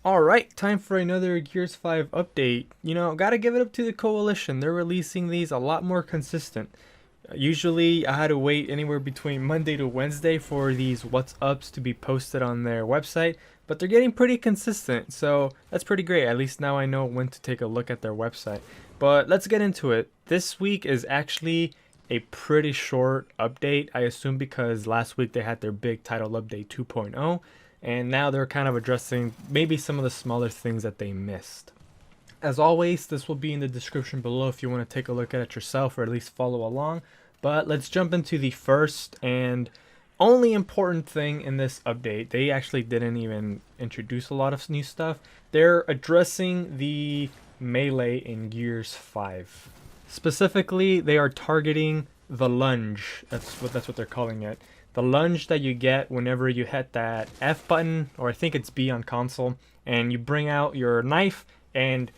Alright, time for another Gears 5 update. Gotta give it up to the Coalition. They're releasing these a lot more consistent. Usually, I had to wait anywhere between Monday to Wednesday for these What's Ups to be posted on their website, but they're getting pretty consistent, so that's pretty great. At least now I know when to take a look at their website. But let's get into it. This week is actually a pretty short update, I assume because last week they had their big title update 2.0, and now they're kind of addressing maybe some of the smaller things that they missed. As always, this will be in the description below if you want to take a look at it yourself or at least follow along. But let's jump into the first and only important thing in this update. They actually didn't even introduce a lot of new stuff. They're addressing the melee in Gears 5. Specifically, they are targeting the lunge. That's what they're calling it. The lunge that you get whenever you hit that F button, or I think it's B on console, and you bring out your knife and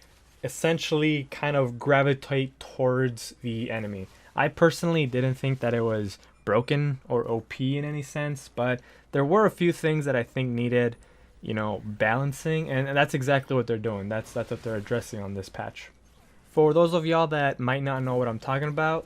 essentially kind of gravitate towards the enemy. I personally didn't think that it was broken or OP in any sense, but there were a few things that I think needed, balancing, and that's exactly what they're doing. That's what they're addressing on this patch. For those of y'all that might not know what I'm talking about,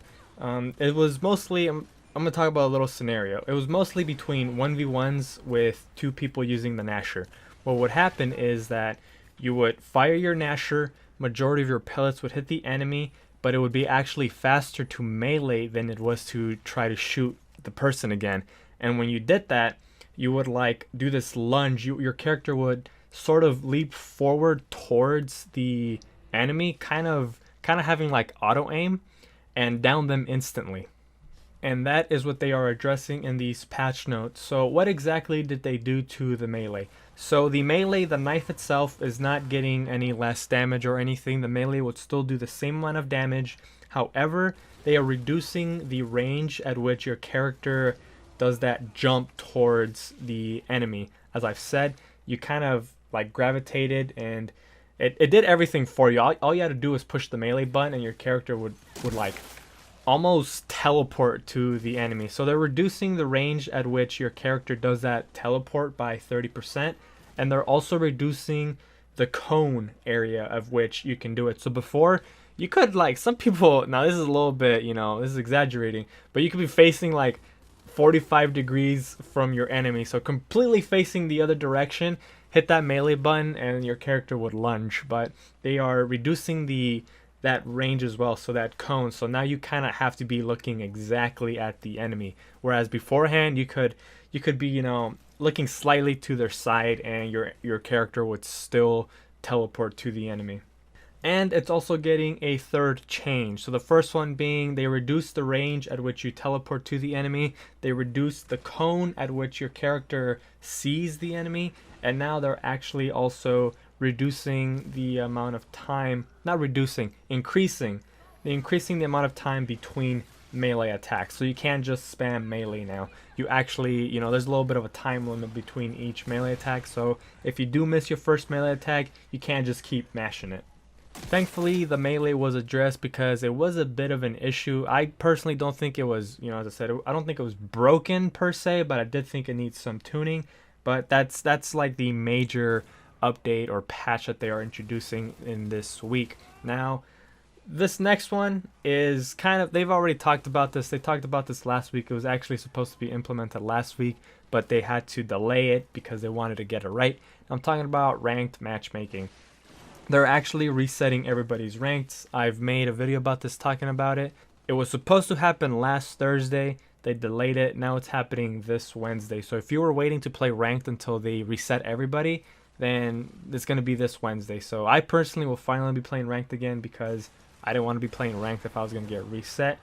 it was mostly, I'm going to talk about a little scenario. It was mostly between 1v1s with two people using the Nasher. What would happen is that you would fire your Nasher, majority of your pellets would hit the enemy, but it would be actually faster to melee than it was to try to shoot the person again. And when you did that, you would do this lunge. Your character would sort of leap forward towards the enemy, kind of having like auto aim, and down them instantly. And that is what they are addressing in these patch notes. So what exactly did they do to the melee? So the melee, the knife itself, is not getting any less damage or anything. The melee would still do the same amount of damage. However, they are reducing the range at which your character does that jump towards the enemy. As I've said, you kind of gravitated, and it did everything for you. All you had to do was push the melee button and your character would almost teleport to the enemy. So they're reducing the range at which your character does that teleport by 30%, and they're also reducing the cone area of which you can do it. So before, you could some people, now this is a little bit, this is exaggerating, but you could be facing 45 degrees from your enemy, so completely facing the other direction, hit that melee button and your character would lunge. But they are reducing that range as well, so that cone. So now you kind of have to be looking exactly at the enemy, whereas beforehand you could be looking slightly to their side and your character would still teleport to the enemy. And it's also getting a third change. So the first one being they reduced the range at which you teleport to the enemy, they reduced the cone at which your character sees the enemy, and now they're actually also reducing the amount of time, not reducing, increasing the amount of time between melee attacks. So you can't just spam melee now. You actually, there's a little bit of a time limit between each melee attack. So if you do miss your first melee attack, you can't just keep mashing it. Thankfully, the melee was addressed because it was a bit of an issue. I personally don't think it was, as I said, I don't think it was broken per se, but I did think it needs some tuning. But that's the major update or patch that they are introducing in this week. Now, this next one is they've already talked about this. They talked about this last week. It was actually supposed to be implemented last week, but they had to delay it because they wanted to get it right. I'm talking about ranked matchmaking. They're actually resetting everybody's ranks. I've made a video about this talking about it. It was supposed to happen last Thursday. They delayed it. Now it's happening this Wednesday. So if you were waiting to play ranked until they reset everybody, then it's going to be this Wednesday. So I personally will finally be playing ranked again because I didn't want to be playing ranked if I was going to get reset.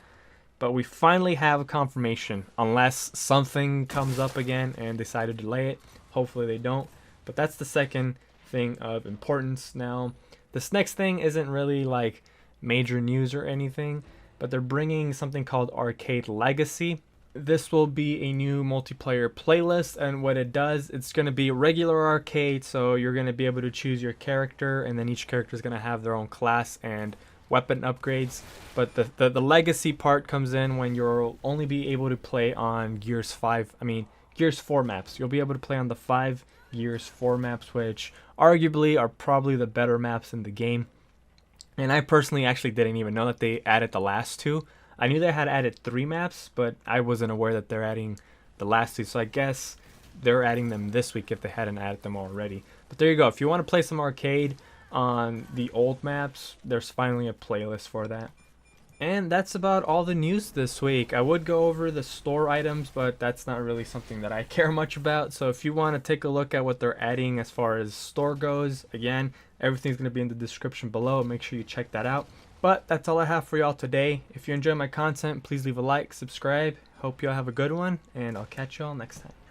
But we finally have a confirmation, unless something comes up again and decide to delay it. Hopefully they don't. But that's the second thing of importance. Now, this next thing isn't really major news or anything, but they're bringing something called Arcade Legacy. This will be a new multiplayer playlist, and what it does, it's going to be regular arcade, so you're going to be able to choose your character, and then each character is going to have their own class and weapon upgrades. But the legacy part comes in when you'll only be able to play on Gears 4 maps. You'll be able to play on the 5 Gears 4 maps, which arguably are probably the better maps in the game. And I personally actually didn't even know that they added the last two. I knew they had added 3 maps, but I wasn't aware that they're adding the last 2. So I guess they're adding them this week if they hadn't added them already. But there you go. If you want to play some arcade on the old maps, there's finally a playlist for that. And that's about all the news this week. I would go over the store items, but that's not really something that I care much about. So if you want to take a look at what they're adding as far as store goes, again, everything's going to be in the description below. Make sure you check that out. But that's all I have for y'all today. If you enjoy my content, please leave a like, subscribe. Hope y'all have a good one, and I'll catch y'all next time.